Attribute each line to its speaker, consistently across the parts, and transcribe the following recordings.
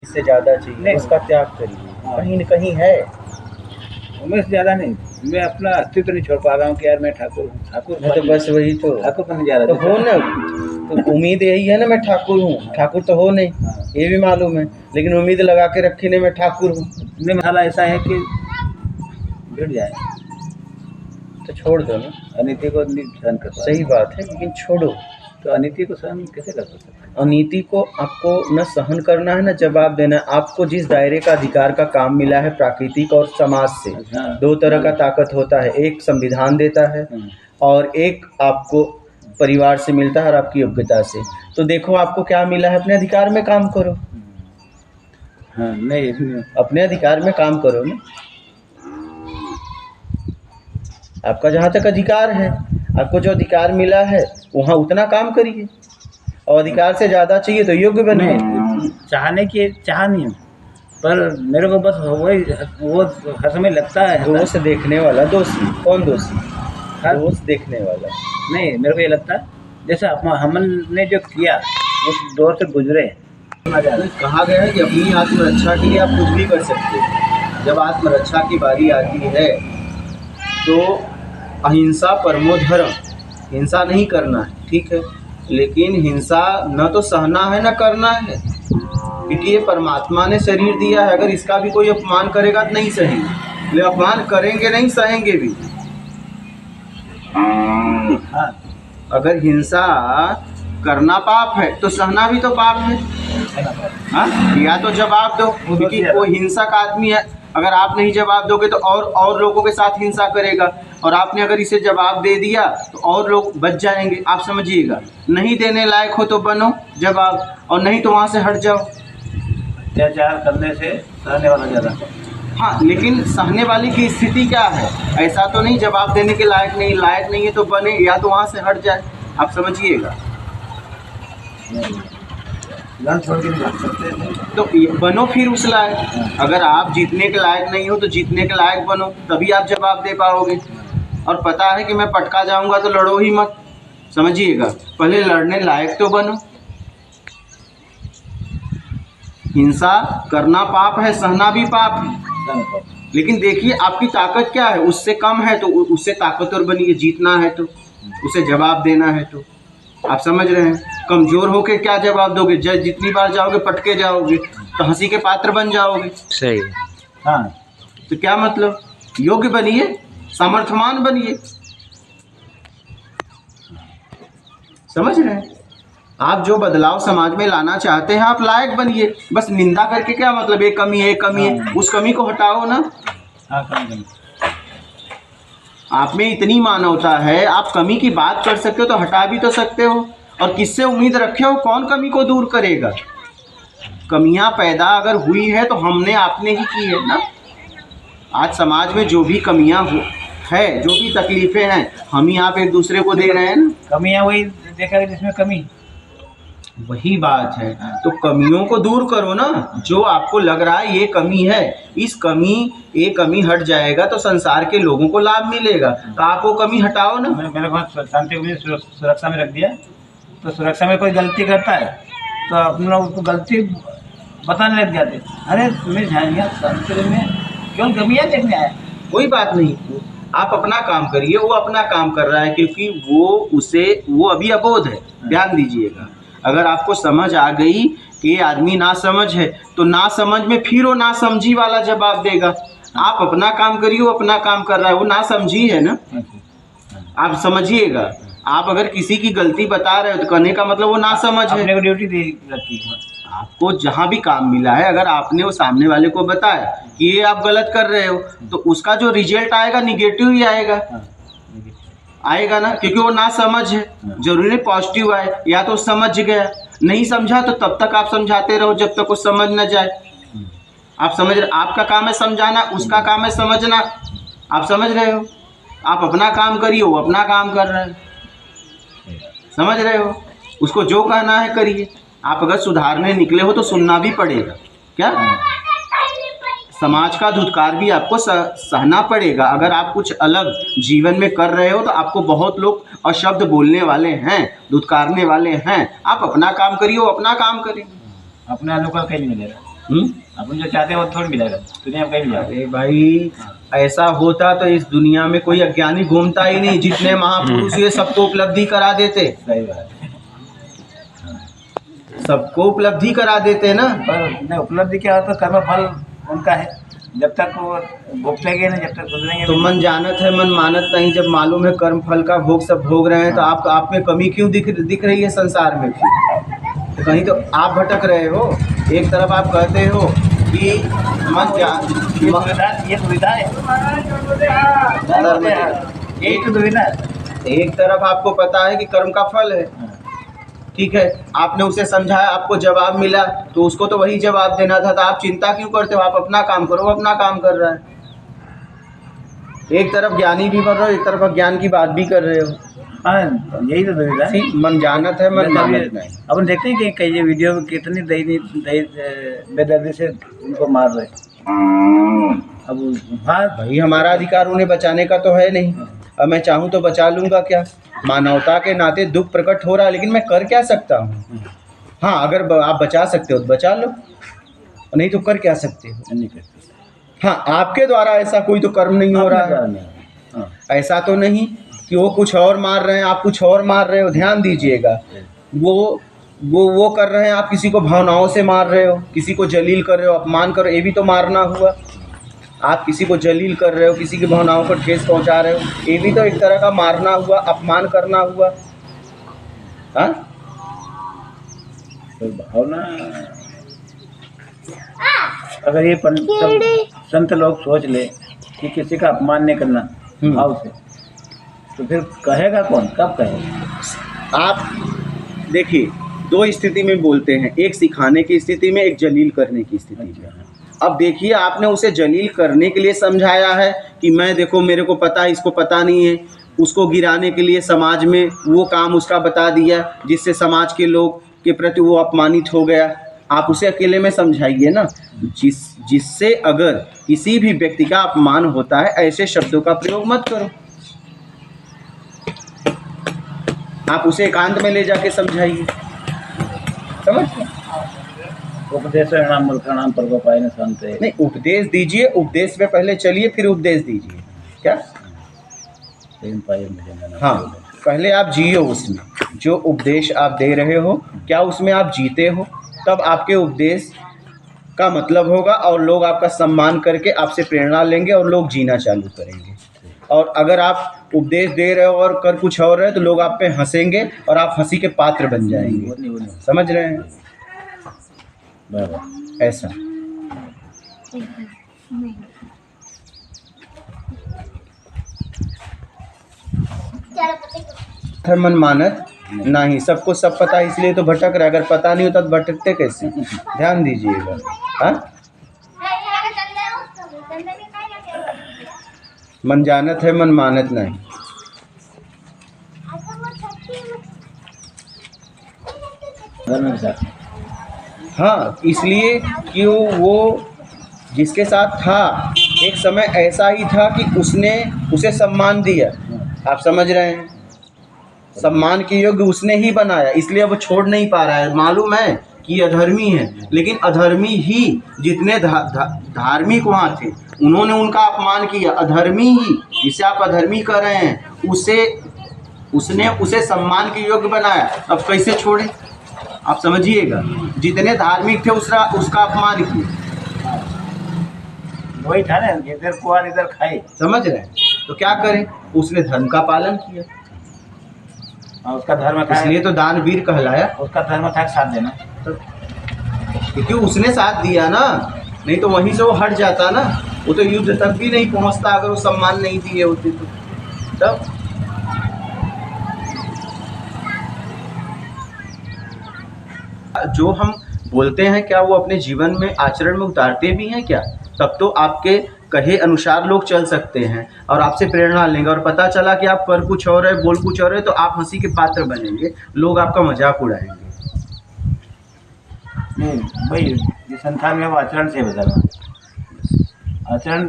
Speaker 1: इससे ज़्यादा चाहिए, उसका त्याग करिए। कहीं न कहीं है।
Speaker 2: मैं से ज़्यादा नहीं, मैं अपना अस्तित्व नहीं छोड़ पा रहा हूँ कि यार मैं ठाकुर हूँ। ठाकुर
Speaker 1: मैं तो बस वही तो
Speaker 2: ठाकुर बनने जा रहा
Speaker 1: तो हो ना, तो उम्मीद यही है ना मैं ठाकुर हूँ। ठाकुर तो हो नहीं, ये भी मालूम है, लेकिन उम्मीद लगा के रखी नहीं मैं ठाकुर हूँ।
Speaker 2: नहीं, मसाला ऐसा है कि भिड़ जाए
Speaker 1: तो छोड़ दो ना,
Speaker 2: अनीति को नहीं सहन कर पा।
Speaker 1: सही बात है, लेकिन छोड़ो।
Speaker 2: तो अनीति को सहन कैसे कर सकते हैं?
Speaker 1: अनीति को आपको न सहन करना है न जवाब देना है। आपको जिस दायरे का अधिकार का काम मिला है प्राकृतिक और समाज से, दो तरह का ताकत होता है, एक संविधान देता है और एक आपको परिवार से मिलता है और आपकी योग्यता से। तो देखो आपको क्या मिला है, अपने अधिकार में काम करो।
Speaker 2: हाँ, नहीं
Speaker 1: अपने अधिकार में काम करो ना। आपका जहाँ तक अधिकार है, आपको जो अधिकार मिला है वहाँ उतना काम करिए, और अधिकार से ज़्यादा चाहिए तो योग्य बनिए।
Speaker 2: चाहने की चाह नहीं हूँ, पर मेरे को बस वही वो हर समय लगता है।
Speaker 1: दोष देखने वाला दोषी कौन? दोषी दोष देखने वाला
Speaker 2: नहीं, मेरे को ये लगता है जैसे हमने जो किया उस दौर से गुजरे।
Speaker 1: कहा गया है कि अपनी आत्मरक्षा के लिए आप कुछ भी कर सकते हो। जब आत्मरक्षा की बारी आती है तो अहिंसा परमो धर्म, हिंसा नहीं करना है, ठीक है, लेकिन हिंसा न तो सहना है न करना है, क्योंकि ये परमात्मा ने शरीर दिया है। अगर इसका भी कोई अपमान करेगा तो नहीं सहेंगे, ले अपमान करेंगे नहीं सहेंगे भी। अगर हिंसा करना पाप है तो सहना भी तो पाप है। हाँ, या तो जवाब दो, क्योंकि वो हिंसक आदमी है। अगर आप नहीं जवाब दोगे तो और लोगों के साथ हिंसा करेगा, और आपने अगर इसे जवाब दे दिया तो और लोग बच जाएंगे। आप समझिएगा, नहीं देने लायक हो तो बनो जवाब, और नहीं तो वहाँ से हट जाओ।
Speaker 2: अत्याचार करने से सहने वाला ज़्यादा।
Speaker 1: हाँ, लेकिन सहने वाले की स्थिति क्या है? ऐसा तो नहीं जवाब देने के लायक नहीं है तो बने, या तो वहाँ से हट जाए। आप समझिएगा,
Speaker 2: छोड़ के नहीं सकते
Speaker 1: तो बनो फिर उस लायक। अगर आप जीतने के लायक नहीं हो तो जीतने के लायक बनो, तभी आप जवाब दे पाओगे। और पता है कि मैं पटका जाऊंगा तो लड़ो ही मत, समझिएगा, पहले लड़ने लायक तो बनो। हिंसा करना पाप है, सहना भी पाप है, लेकिन देखिए आपकी ताकत क्या है, उससे कम है तो उससे ताकतवर बनिए। जीतना है तो उसे जवाब देना है तो, आप समझ रहे हैं। कमजोर होके क्या जवाब दोगे? जितनी बार जाओगे पटके जाओगे तो हंसी के पात्र बन जाओगे।
Speaker 2: सही। हाँ,
Speaker 1: तो क्या मतलब, योग्य बनिए, सामर्थ्यवान बनिए। समझ रहे हैं? आप जो बदलाव समाज में लाना चाहते हैं आप लायक बनिए। बस निंदा करके क्या मतलब, एक कमी है, उस कमी को हटाओ ना।
Speaker 2: हाँ, कमी।
Speaker 1: आप में इतनी मानवता है, आप कमी की बात कर सकते हो तो हटा भी तो सकते हो। और किससे उम्मीद रखे हो, कौन कमी को दूर करेगा? कमियां पैदा अगर हुई है तो हमने आपने ही की है ना। आज समाज में जो भी कमियां है, जो भी तकलीफें हैं, हम ही आप एक दूसरे को दे रहे हैं ना।
Speaker 2: कमियां वही देखा जिसमें कमी,
Speaker 1: वही बात है। तो कमियों को दूर करो ना, जो आपको लग रहा है ये कमी है, ये कमी हट जाएगा तो संसार के लोगों को लाभ मिलेगा। तो आप वो कमी हटाओ ना।
Speaker 2: मेरे को शांति को सुरक्षा में रख दिया, तो सुरक्षा में कोई गलती करता है तो अपना उसको गलती बताने लग जाते, अरे तुम्हें झाड़ियाँ शांति में क्यों कमियाँ देखने आए।
Speaker 1: कोई बात नहीं, आप अपना काम करिए, वो अपना काम कर रहा है, क्योंकि वो अभी अबोध है। ध्यान दीजिएगा, अगर आपको समझ आ गई कि ये आदमी ना समझ है तो ना समझ में फिर वो ना समझी वाला जवाब देगा। आप अपना काम करिए, वो अपना काम कर रहा है, वो ना समझी है ना। आप समझिएगा, आप अगर किसी की गलती बता रहे हो तो कहने का मतलब वो ना समझ है।
Speaker 2: अपने को ड्यूटी दे रखी है।
Speaker 1: आपको जहाँ भी काम मिला है, अगर आपने वो सामने वाले को बताया कि ये आप गलत कर रहे हो, तो उसका जो रिजल्ट आएगा निगेटिव ही आएगा ना, क्योंकि वो ना समझ है। जरूरी नहीं पॉजिटिव आए, या तो समझ गया, नहीं समझा तो तब तक आप समझाते रहो जब तक वो समझ न जाए। आप समझ रहे, आपका काम है समझाना, उसका काम है समझना। आप समझ रहे हो, आप अपना काम करिए, वो अपना काम कर रहे हैं, समझ रहे हो। उसको जो कहना है करिए। आप अगर सुधारने निकले हो तो सुनना भी पड़ेगा। क्या समाज का धुतकार भी आपको सहना पड़ेगा। अगर आप कुछ अलग जीवन में कर रहे हो तो आपको बहुत लोग अशब्द बोलने वाले हैं, धुतकारने वाले हैं। आप अपना काम करिए, वो अपना काम करें।
Speaker 2: अपने आलू का कहीं नहीं मिलेगा। अपन जो चाहते हैं वो थोड़ी मिलेगा, दुनिया में कहीं मिलेगा।
Speaker 1: अरे भाई, ऐसा होता तो इस दुनिया में कोई अज्ञानी घूमता ही नहीं। जितने महापुरुष ये सबको उपलब्धि करा देते,
Speaker 2: सही बात है।
Speaker 1: सबको उपलब्धि करा देते ना।
Speaker 2: पर नहीं, उपलब्धि क्या होता, कर्म फल उनका है, जब तक वो भोगतेंगे नहीं, जब तक गुजरेंगे।
Speaker 1: तो मन जानत है मन मानत नहीं, जब मालूम है कर्म फल का भोग सब भोग रहे हैं, तो आप में कमी क्यों दिख रही है संसार में? तो कहीं तो आप भटक रहे हो। एक तरफ आप कहते हो कि मन जान,
Speaker 2: ये दुविधा है, एक दुविधा।
Speaker 1: एक तरफ आपको पता है कि कर्म का फल है, ठीक है, आपने उसे समझाया, आपको जवाब मिला, तो उसको तो वही जवाब देना था। तो आप चिंता क्यों करते हो? आप अपना काम करो, वो अपना काम कर रहा है। एक तरफ ज्ञानी भी बन रहे हो, एक तरफ अज्ञान की बात भी कर रहे हो।
Speaker 2: हाँ, यही तो दुविधा है।
Speaker 1: मन जानत है मन मानत नहीं।
Speaker 2: अपन देखते हैं कि कई वीडियो में कितनी बेदर्दी से उनको मार रहे। अब हाँ
Speaker 1: भाई, हमारा अधिकार उन्हें बचाने का तो है नहीं। अब मैं चाहूँ तो बचा लूँगा क्या? मानवता के नाते दुख प्रकट हो रहा है, लेकिन मैं कर क्या सकता हूँ? हाँ, अगर आप बचा सकते हो तो बचा लो, नहीं तो कर क्या सकते हो?
Speaker 2: नहीं करते।
Speaker 1: हाँ, आपके द्वारा ऐसा कोई तो कर्म नहीं हो रहा है।
Speaker 2: हाँ।
Speaker 1: ऐसा तो नहीं कि वो कुछ और मार रहे हैं, आप कुछ और मार रहे हो। ध्यान दीजिएगा, वो कर रहे हैं, आप किसी को भावनाओं से मार रहे हो, किसी को जलील कर रहे हो, अपमान कर रहे हो, ये भी तो मारना हुआ। आप किसी को जलील कर रहे हो, किसी की भावनाओं को ठेस पहुंचा रहे हो, ये भी तो एक तरह का मारना हुआ, अपमान करना हुआ। हाँ,
Speaker 2: तो भावना, अगर ये संत लोग सोच ले कि किसी का अपमान नहीं करना भाव से, तो फिर कहेगा कौन, कब कहेगा?
Speaker 1: आप देखिए, दो स्थिति में बोलते हैं, एक सिखाने की स्थिति में, एक जलील करने की स्थिति में। अब देखिए, आपने उसे जलील करने के लिए समझाया है कि मैं, देखो मेरे को पता है, इसको पता नहीं है। उसको गिराने के लिए समाज में वो काम उसका बता दिया, जिससे समाज के लोग के प्रति वो अपमानित हो गया। आप उसे अकेले में समझाइए ना, जिससे अगर किसी भी व्यक्ति का अपमान होता है, ऐसे शब्दों का प्रयोग मत करो। आप उसे एकांत में ले जाके समझाइए, समझ?
Speaker 2: उपदेश नाम प्रकोपाय न शांत है।
Speaker 1: नहीं, उपदेश दीजिए, उपदेश में पहले चलिए, फिर उपदेश दीजिए। क्या? हाँ, पहले आप जियो उसमें, जो उपदेश आप दे रहे हो, क्या उसमें आप जीते हो? तब आपके उपदेश का मतलब होगा, और लोग आपका सम्मान करके आपसे प्रेरणा लेंगे, और लोग जीना चालू करेंगे। और अगर आप उपदेश दे रहे हो और कर कुछ और रहे, तो लोग आप पे हंसेंगे, और आप हंसी के पात्र बन जाएंगे। समझ रहे हैं? ऐसा मन मानत नहीं, सबको सब पता है, इसलिए तो भटक रहा है। अगर पता नहीं होता तो भटकते कैसे? ध्यान दीजिएगा। हाँ, मन जानत है मन मानत नहीं। हाँ, इसलिए कि वो जिसके साथ था, एक समय ऐसा ही था कि उसने उसे सम्मान दिया। आप समझ रहे हैं? सम्मान के योग्य उसने ही बनाया, इसलिए वो छोड़ नहीं पा रहा है। मालूम है कि अधर्मी है, लेकिन अधर्मी ही जितने धार्मिक वहाँ थे, उन्होंने उनका अपमान किया। अधर्मी ही, जिसे आप अधर्मी कर रहे हैं, उसने उसे सम्मान के योग्य बनाया। अब कैसे छोड़े? आप समझिएगा, जितने धार्मिक थे उसका अपमान किया।
Speaker 2: वही था ना, इधर कुआर इधर खाए।
Speaker 1: समझ रहे हैं? तो क्या करें? उसने धर्म का पालन किया,
Speaker 2: और उसका धर्म था,
Speaker 1: इसलिए तो दानवीर कहलाया।
Speaker 2: उसका धर्म था साथ देना,
Speaker 1: क्योंकि उसने साथ दिया ना, नहीं तो वहीं से वो हट जाता ना। वो तो युद्ध तक भी नहीं पहुंचता अगर वो सम्मान नहीं दिए होते तो। तब जो हम बोलते हैं, क्या वो अपने जीवन में आचरण में उतारते भी हैं क्या? तब तो आपके कहे अनुसार लोग चल सकते हैं और आपसे प्रेरणा लेंगे। और पता चला कि आप कर कुछ और है, बोल कुछ और है, तो आप हंसी के पात्र बनेंगे, लोग आपका मजाक उड़ाएंगे।
Speaker 2: नहीं भाई, ये संसार में वो आचरण से बदलना। आचरण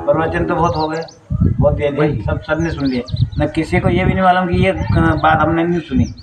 Speaker 2: प्रवचन तो बहुत हो गए, बहुत दे दिए, सबने सुन लिए। न किसी को ये भी नहीं मालूम कि ये बात हमने नहीं सुनी,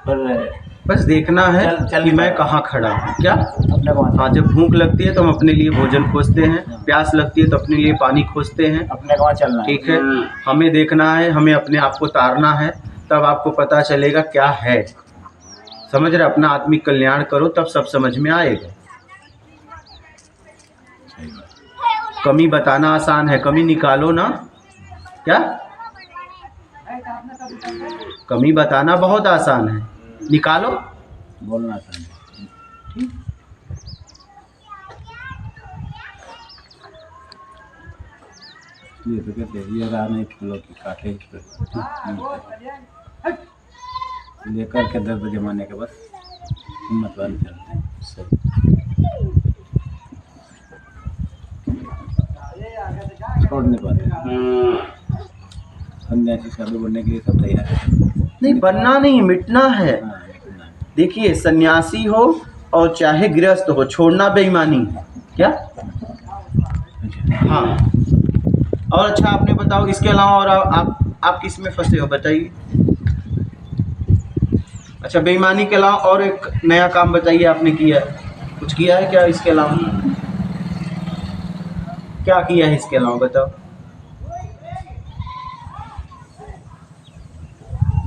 Speaker 2: पर
Speaker 1: बस देखना है
Speaker 2: चल
Speaker 1: कि मैं कहाँ खड़ा हूँ। क्या?
Speaker 2: अपने को
Speaker 1: हाँ, जब भूख लगती है तो हम अपने लिए भोजन खोजते हैं, प्यास लगती है तो अपने लिए पानी खोजते हैं।
Speaker 2: अपने को चलना है।
Speaker 1: ठीक है, हमें देखना है, हमें अपने आप को तारना है, तब आपको पता चलेगा क्या है। समझ रहे? अपना आत्मिक कल्याण करो तब सब समझ में आएगा। कमी बताना आसान है, कमी निकालो ना। क्या? कमी बताना बहुत आसान है, निकालो
Speaker 2: बोलना आसान है। ये तो कहते हैं ये राह नहीं फूलों की काटे इस पे लेकर के दर्द जमाने के बस हिम्मत वाले चलते हैं। छोड़ नहीं पाते। सन्यासी साधु बनने के लिए सब तैयार है।
Speaker 1: नहीं, बनना नहीं, मिटना है। देखिए, सन्यासी हो और चाहे गृहस्थ हो, छोड़ना बेईमानी है। क्या? हाँ। और अच्छा, आपने बताओ इसके अलावा और आप किस में फंसे हो, बताइए। अच्छा, बेईमानी के अलावा और एक नया काम बताइए, आपने किया है कुछ? किया है क्या इसके अलावा? क्या किया है इसके अलावा, बताओ।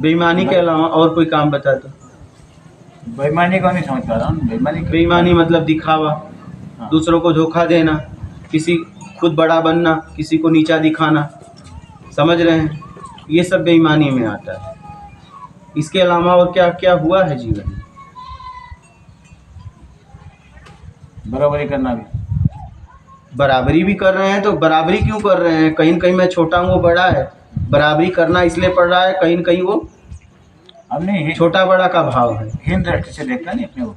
Speaker 1: बेईमानी के अलावा और कोई काम बता दो।
Speaker 2: बेईमानी को नहीं समझ पा रहा हूँ।
Speaker 1: बेईमानी मतलब दिखावा, दूसरों को धोखा देना, किसी खुद बड़ा बनना, किसी को नीचा दिखाना। समझ रहे हैं? ये सब बेईमानी में आता है। इसके अलावा और क्या क्या हुआ है जीवन में?
Speaker 2: बराबरी करना भी।
Speaker 1: बराबरी भी कर रहे हैं तो बराबरी क्यों कर रहे हैं? कहीं न कहीं मैं छोटा हूँ, वो बड़ा है। बराबरी करना इसलिए पड़ रहा है, कहीं न कहीं वो
Speaker 2: अब नहीं
Speaker 1: छोटा बड़ा का भाव है।
Speaker 2: हीन दृष्टि से देखता नहीं अपने को।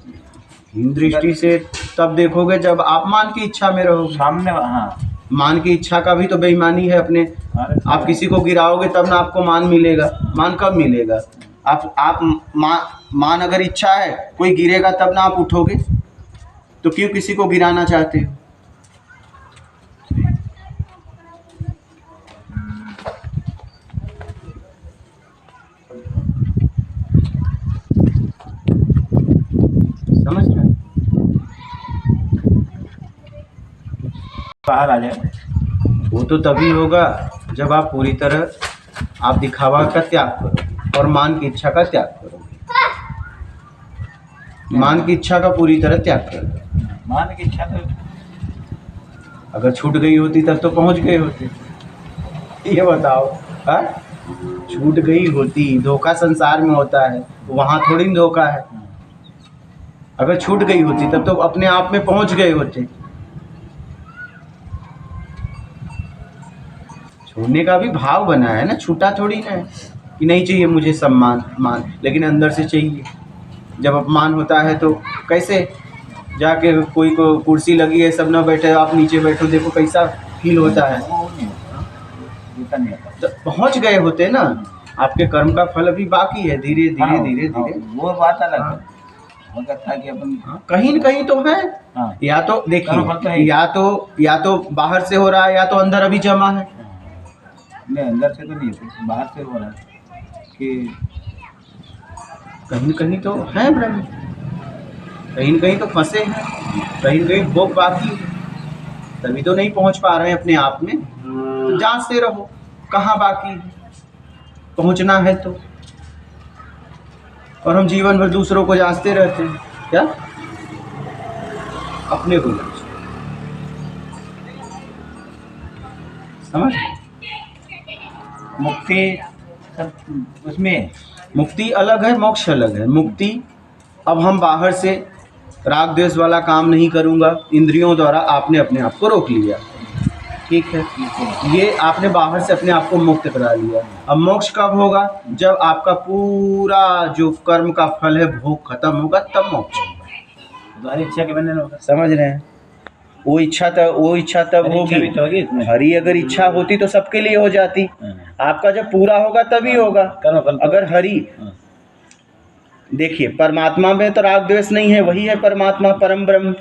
Speaker 1: हीन दृष्टि से तब देखोगे जब आप मान की इच्छा में रहोगे।
Speaker 2: सामने हाँ,
Speaker 1: मान की इच्छा का भी तो बेईमानी है अपने। आप किसी को गिराओगे तब ना आपको मान मिलेगा। मान कब मिलेगा? आप मान अगर इच्छा है, कोई गिरेगा तब ना आप उठोगे। तो क्यों किसी को गिराना चाहते हो? समझ रहे?
Speaker 2: बाहर आ जाए।
Speaker 1: वो तो तभी होगा जब आप पूरी तरह आप दिखावा का त्याग करो और मान की इच्छा का त्याग करो। मान की इच्छा का पूरी तरह त्याग करो।
Speaker 2: मान की इच्छा तो
Speaker 1: अगर छूट गई होती तब तो पहुंच गए होते। ये बताओ, हाँ? छूट गई होती, धोखा संसार में होता है, वहाँ थोड़ी न धोखा है। अगर छूट गई होती तब तो अपने आप में पहुंच गए होते। छोड़ने का भी भाव बना है ना, छूटा थोड़ी ना है कि नहीं चाहिए मुझे सम्मान मान, लेकिन अंदर से चाहिए। जब अपमान होता है तो कैसे जाके कोई को कुर्सी लगी है, सब ना बैठे, आप नीचे बैठो, देखो कैसा फील होता है।
Speaker 2: वो नहीं होता, जीता नहीं होता।
Speaker 1: तो पहुंच गए होते ना। आपके कर्म का फल अभी बाकी है, धीरे धीरे धीरे धीरे।
Speaker 2: वो बात अलग है। हो सकता है कि अपन
Speaker 1: कहीं न कहीं तो है।
Speaker 2: हाँ,
Speaker 1: या तो
Speaker 2: कर्म फल तो है।
Speaker 1: देखिए, या तो बाहर से हो रहा है, या तो अंदर अभी जमा है।
Speaker 2: नहीं, अंदर से तो नहीं है, बाहर से हो रहा है कि
Speaker 1: कहीं न कहीं तो है ब्रह्म, कहीं न कहीं तो फंसे हैं, कहीं न कहीं भोग बाकी है, तभी तो नहीं पहुंच पा रहे हैं अपने आप में। तो जांचते रहो कहाँ बाकी है, पहुंचना है तो। और हम जीवन भर दूसरों को जांचते रहते हैं। क्या? अपने को जांचो। समझ?
Speaker 2: मुक्ति सब उसमें।
Speaker 1: मुक्ति अलग है, मोक्ष अलग है। मुक्ति, अब हम बाहर से राग द्वेष वाला काम नहीं करूँगा, इंद्रियों द्वारा आपने अपने आप को रोक लिया, ठीक है, ये आपने बाहर से अपने आप को मुक्त करा लिया। अब मोक्ष कब होगा? जब आपका पूरा जो कर्म का फल है भोग खत्म होगा, तब मोक्ष होगा।
Speaker 2: तुम्हारी इच्छा के बंधन होगा।
Speaker 1: समझ रहे हैं? वो इच्छा तब होगी। हरी अगर इच्छा होती तो सबके लिए हो जाती। आपका जब पूरा होगा तभी होगा। अगर हरी, देखिए, परमात्मा में तो राग द्वेष नहीं है, वही है परमात्मा, परम ब्रह्म।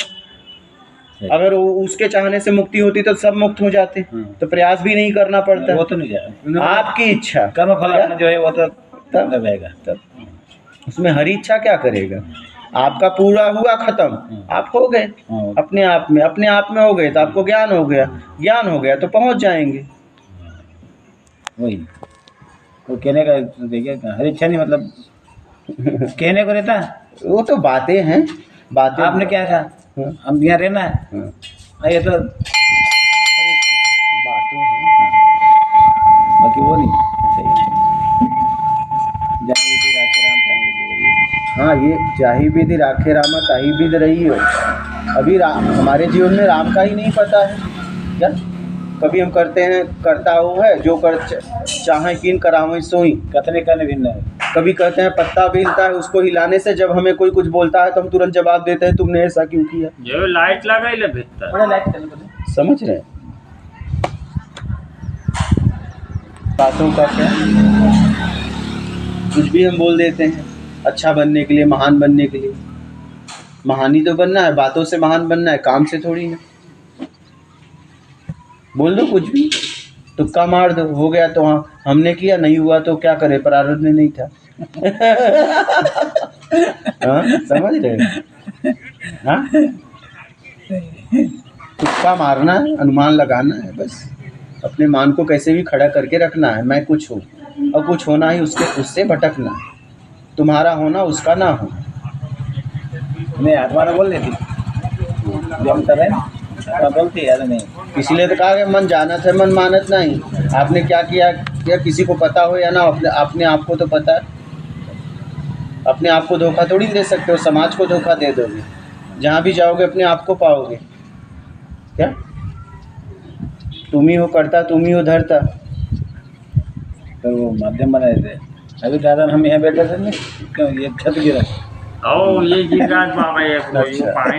Speaker 1: अगर उसके चाहने से मुक्ति होती तो सब मुक्त हो जाते, तो प्रयास भी नहीं करना पड़ता।
Speaker 2: वो तो नहीं जाएगा,
Speaker 1: आपकी इच्छा,
Speaker 2: कर्म फल जो है वो तो तब रहेगा।
Speaker 1: तब उसमें हरी इच्छा क्या करेगा? आपका पूरा हुआ खत्म, आप हो गए
Speaker 2: हाँ।
Speaker 1: अपने आप में हो गए तो आपको ज्ञान हो गया तो पहुंच जाएंगे।
Speaker 2: वही वो कहने का देखिए, हर इच्छा नहीं मतलब कहने को रहता है।
Speaker 1: वो तो बातें हैं, बातें।
Speaker 2: आपने क्या कहा?
Speaker 1: हाँ,
Speaker 2: हम यहाँ रहना है,
Speaker 1: हाँ,
Speaker 2: ये तो
Speaker 1: बातें हैं।
Speaker 2: बाकी वो नहीं सही। जाहि विधि राखे राम ताहि विधि रहियो।
Speaker 1: हाँ, ये जाहि विधि राखे रामा ताहि विधि रहियो। अभी हमारे जीवन में राम का ही नहीं पता है क्या? कभी हम करते हैं करता वो है जो कर चाहे किन करावें सोई।
Speaker 2: कथने करने भिन्न है।
Speaker 1: कभी कहते हैं पत्ता बेलता है, उसको हिलाने से जब हमें कोई कुछ बोलता है तो हम तुरंत जवाब देते हैं तुमने ऐसा क्यों किया।
Speaker 3: जो लाइट लगाई ले भीतर
Speaker 2: बड़ा लाइट चल पड़े।
Speaker 1: समझ रहे हैं बातों का क्या? कुछ भी हम बोल देते हैं अच्छा बनने के लिए, महान बनने के लिए। महान ही तो बनना है, बातों से महान बनना है, काम से थोड़ी ना। बोल दो कुछ भी, तुक्का मार दो, हो गया तो हाँ हमने किया, नहीं हुआ तो क्या करे, प्रारब्ध में नहीं था। हाँ, समझ रहे हैं? हाँ, तुक्का मारना है, अनुमान लगाना है, बस अपने मान को कैसे भी खड़ा करके रखना है। मैं कुछ हूँ और कुछ होना ही उससे भटकना है। तुम्हारा होना उसका ना हो।
Speaker 2: नहीं आत्मा ने बोल देती जो हम कर रहे हैं ना, आत्मा बोलती है यार नहीं।
Speaker 1: इसलिए तो कहा कि मन जानत है मन मानत नहीं। आपने क्या किया किसी को पता हो या ना, अपने आप को तो पता है। अपने आप को धोखा थोड़ी दे सकते हो, समाज को धोखा दे दोगे। जहाँ भी जाओगे अपने आप को पाओगे क्या? तुम ही हो करता, तुम ही हो धरता।
Speaker 2: तो वो माध्यम बनाए थे। अभी दादा हम यहाँ बैठे थे ना, ये छत गिरा।
Speaker 3: ओ ये गिरा बाबा ये
Speaker 1: अच्छा।
Speaker 3: पानी